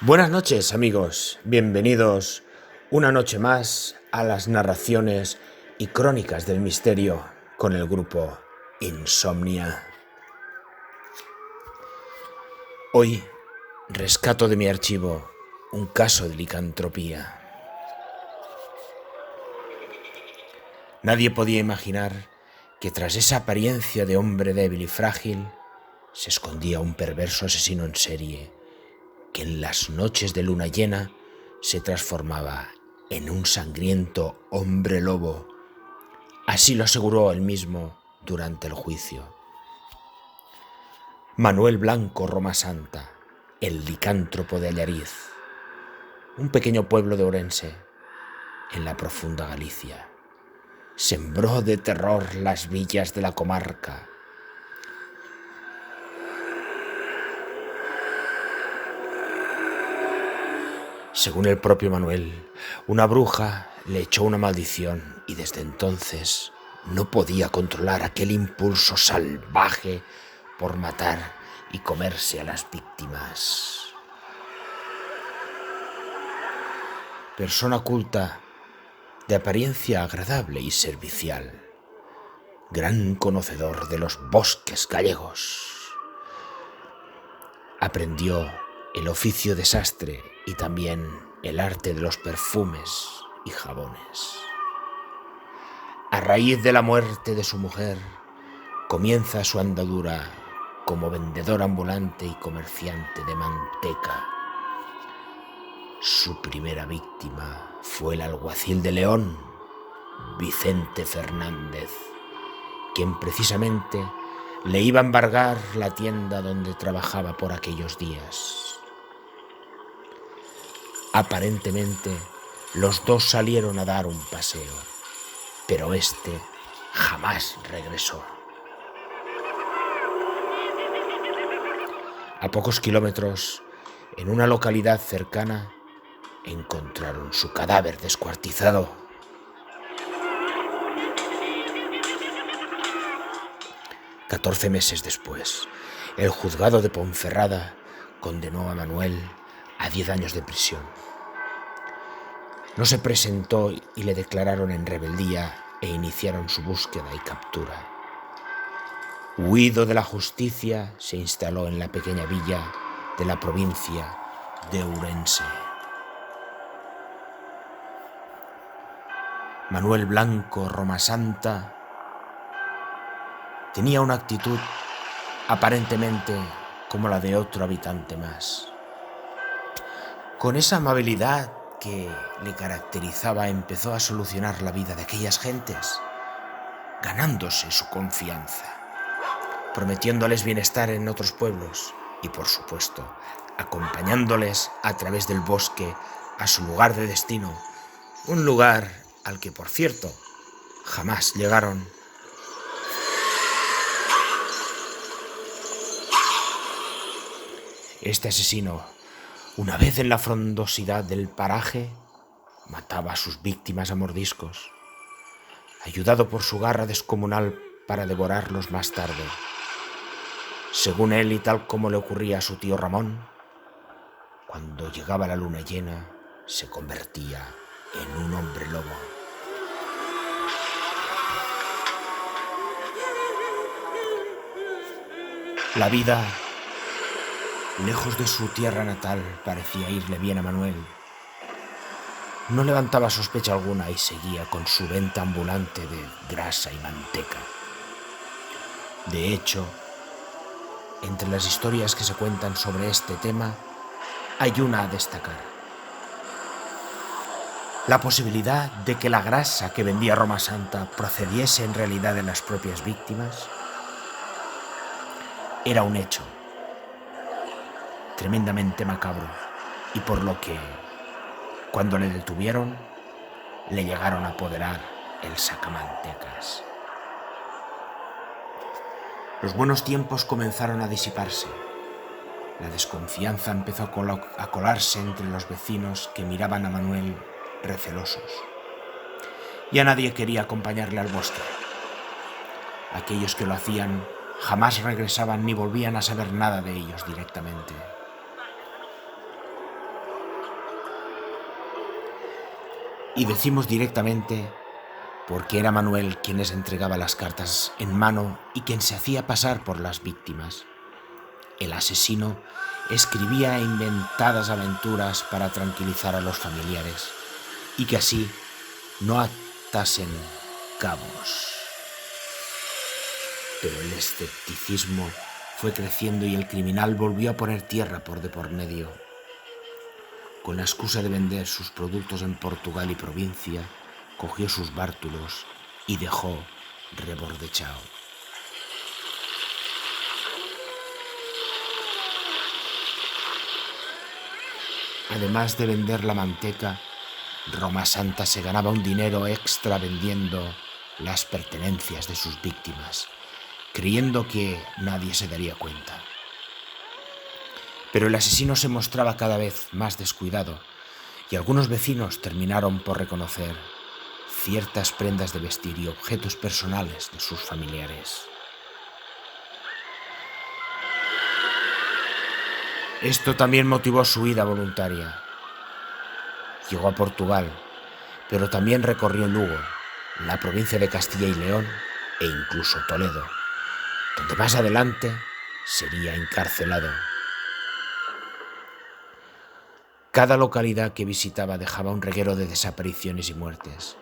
Buenas noches, amigos. Bienvenidos una noche más a las narraciones y crónicas del misterio con el grupo Insomnia. Hoy rescato de mi archivo un caso de licantropía. Nadie podía imaginar que tras esa apariencia de hombre débil y frágil se escondía un perverso asesino en serie que en las noches de luna llena se transformaba en un sangriento hombre lobo. Así lo aseguró él mismo durante el juicio. Manuel Blanco Romasanta, el licántropo de Allariz, un pequeño pueblo de Ourense, en la profunda Galicia, sembró de terror las villas de la comarca. Según el propio Manuel, una bruja le echó una maldición y desde entonces no podía controlar aquel impulso salvaje por matar y comerse a las víctimas. Persona culta, de apariencia agradable y servicial, gran conocedor de los bosques gallegos, aprendió el oficio de sastre y también el arte de los perfumes y jabones. A raíz de la muerte de su mujer, comienza su andadura como vendedor ambulante y comerciante de manteca. Su primera víctima fue el alguacil de León, Vicente Fernández, quien precisamente le iba a embargar la tienda donde trabajaba por aquellos días. Aparentemente, los dos salieron a dar un paseo, pero este jamás regresó. A pocos kilómetros, en una localidad cercana, encontraron su cadáver descuartizado. 14 meses después, el juzgado de Ponferrada condenó a Manuel a 10 años de prisión. No se presentó y le declararon en rebeldía e iniciaron su búsqueda y captura. Huido de la justicia, se instaló en la pequeña villa de la provincia de Ourense. Manuel Blanco Romasanta tenía una actitud aparentemente como la de otro habitante más. Con esa amabilidad que le caracterizaba, empezó a solucionar la vida de aquellas gentes, ganándose su confianza, prometiéndoles bienestar en otros pueblos y, por supuesto, acompañándoles a través del bosque a su lugar de destino, un lugar al que, por cierto, jamás llegaron. Este asesino, una vez en la frondosidad del paraje, mataba a sus víctimas a mordiscos, ayudado por su garra descomunal para devorarlos más tarde. Según él y tal como le ocurría a su tío Ramón, cuando llegaba la luna llena, se convertía en un hombre lobo. La vida, lejos de su tierra natal, parecía irle bien a Manuel. No levantaba sospecha alguna y seguía con su venta ambulante de grasa y manteca. De hecho, entre las historias que se cuentan sobre este tema, hay una a destacar. La posibilidad de que la grasa que vendía Romasanta procediese en realidad de las propias víctimas era un hecho tremendamente macabro, y por lo que, cuando le detuvieron, le llegaron a apoderar el sacamantecas. Los buenos tiempos comenzaron a disiparse. La desconfianza empezó a colarse entre los vecinos que miraban a Manuel recelosos. Ya nadie quería acompañarle al bosque. Aquellos que lo hacían jamás regresaban ni volvían a saber nada de ellos directamente. Y decimos directamente porque era Manuel quien les entregaba las cartas en mano y quien se hacía pasar por las víctimas. El asesino escribía inventadas aventuras para tranquilizar a los familiares y que así no atasen cabos. Pero el escepticismo fue creciendo y el criminal volvió a poner tierra por de por medio. Con la excusa de vender sus productos en Portugal y provincia, cogió sus bártulos y dejó Rebordechao. Además de vender la manteca, Roma Santa se ganaba un dinero extra vendiendo las pertenencias de sus víctimas, creyendo que nadie se daría cuenta. Pero el asesino se mostraba cada vez más descuidado y algunos vecinos terminaron por reconocer ciertas prendas de vestir y objetos personales de sus familiares. Esto también motivó su huida voluntaria. Llegó a Portugal, pero también recorrió Lugo, la provincia de Castilla y León e incluso Toledo, donde más adelante sería encarcelado. Cada localidad que visitaba dejaba un reguero de desapariciones y muertes.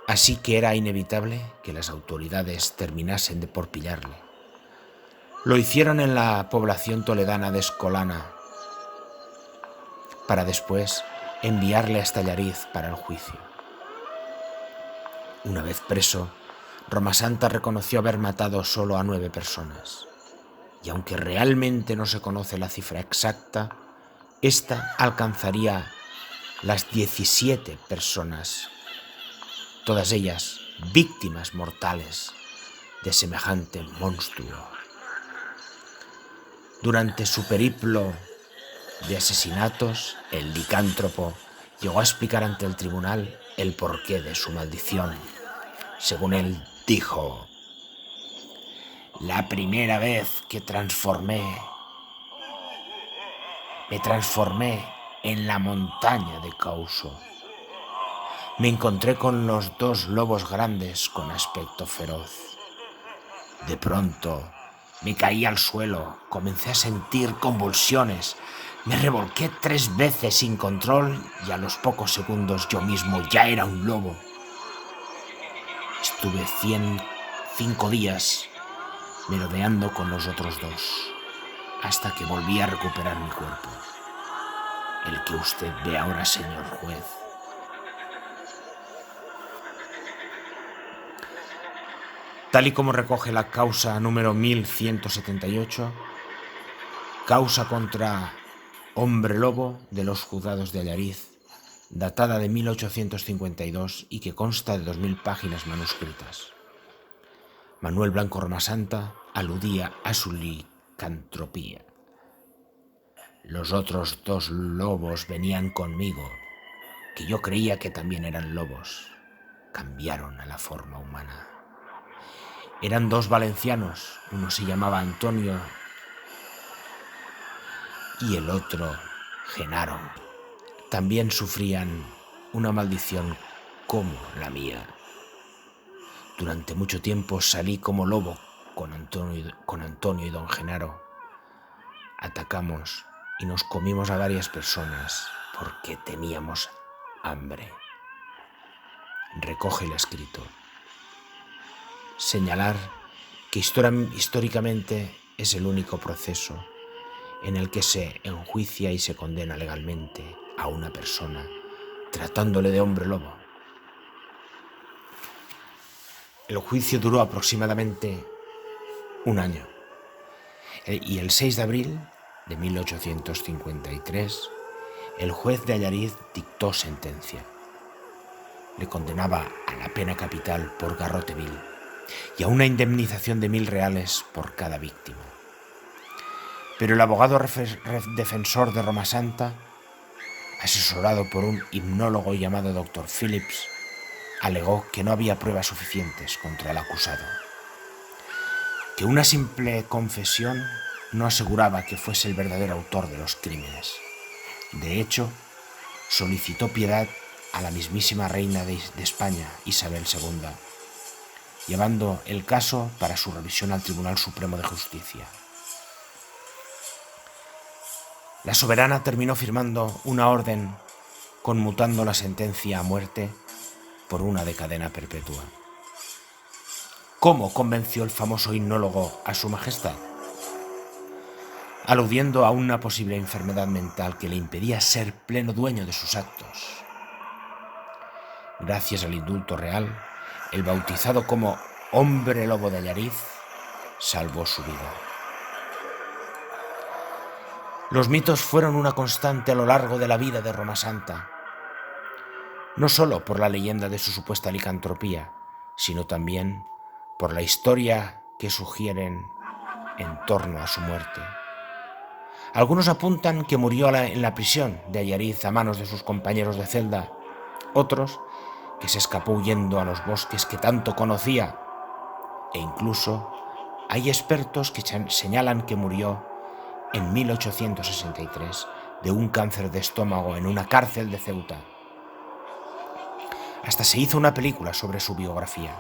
Así que era inevitable que las autoridades terminasen de por pillarle. Lo hicieron en la población toledana de Escolana, para después enviarle hasta Allariz para el juicio. Una vez preso, Roma Santa reconoció haber matado solo a 9 personas. Y aunque realmente no se conoce la cifra exacta, esta alcanzaría las 17 personas, todas ellas víctimas mortales de semejante monstruo. Durante su periplo de asesinatos, el licántropo llegó a explicar ante el tribunal el porqué de su maldición. Según él dijo: la primera vez que me transformé en la montaña de Causo. Me encontré con los 2 lobos grandes con aspecto feroz. De pronto me caí al suelo, comencé a sentir convulsiones, me revolqué 3 veces sin control y a los pocos segundos yo mismo ya era un lobo. Estuve 5 días merodeando con los otros 2, hasta que volví a recuperar mi cuerpo, el que usted ve ahora, señor juez. Tal y como recoge la causa número 1178, causa contra Hombre Lobo de los juzgados de Allariz, datada de 1852 y que consta de 2000 páginas manuscritas. Manuel Blanco Roma Santa aludía a su licantropía. Los otros 2 lobos venían conmigo, que yo creía que también eran lobos. Cambiaron a la forma humana. Eran 2 valencianos, uno se llamaba Antonio y el otro Genaro. También sufrían una maldición como la mía. Durante mucho tiempo salí como lobo con Antonio y don Genaro. Atacamos y nos comimos a varias personas porque teníamos hambre. Recoge el escrito. Señalar que históricamente es el único proceso en el que se enjuicia y se condena legalmente a una persona tratándole de hombre lobo. El juicio duró aproximadamente 1 año y el 6 de abril de 1853 el juez de Allariz dictó sentencia. Le condenaba a la pena capital por garrote vil y a una indemnización de 1000 reales por cada víctima. Pero el abogado defensor de Roma Santa, asesorado por un hipnólogo llamado Dr. Phillips, alegó que no había pruebas suficientes contra el acusado, que una simple confesión no aseguraba que fuese el verdadero autor de los crímenes. De hecho, solicitó piedad a la mismísima reina de España, Isabel II, llevando el caso para su revisión al Tribunal Supremo de Justicia. La soberana terminó firmando una orden conmutando la sentencia a muerte por una de cadena perpetua. ¿Cómo convenció el famoso himnólogo a su majestad? Aludiendo a una posible enfermedad mental que le impedía ser pleno dueño de sus actos. Gracias al indulto real, el bautizado como Hombre Lobo de Allariz salvó su vida. Los mitos fueron una constante a lo largo de la vida de Roma Santa, no solo por la leyenda de su supuesta licantropía, sino también por la historia que sugieren en torno a su muerte. Algunos apuntan que murió en la prisión de Allariz a manos de sus compañeros de celda, otros que se escapó huyendo a los bosques que tanto conocía, e incluso hay expertos que señalan que murió en 1863 de un cáncer de estómago en una cárcel de Ceuta. Hasta se hizo una película sobre su biografía,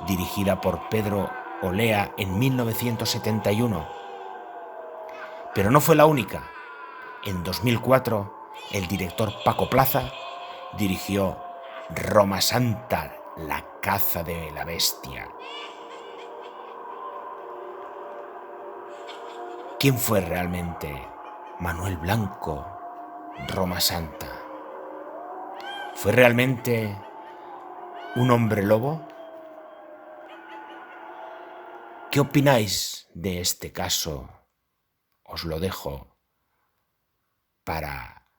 dirigida por Pedro Olea en 1971. Pero no fue la única. En 2004, el director Paco Plaza dirigió Roma Santa, la caza de la bestia. ¿Quién fue realmente Manuel Blanco, Roma Santa? ¿Fue realmente un hombre lobo? ¿Qué opináis de este caso? Os lo dejo para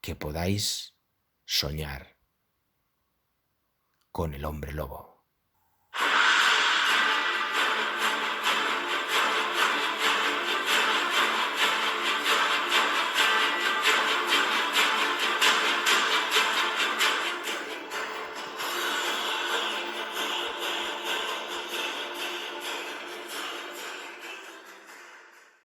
que podáis soñar con el hombre lobo.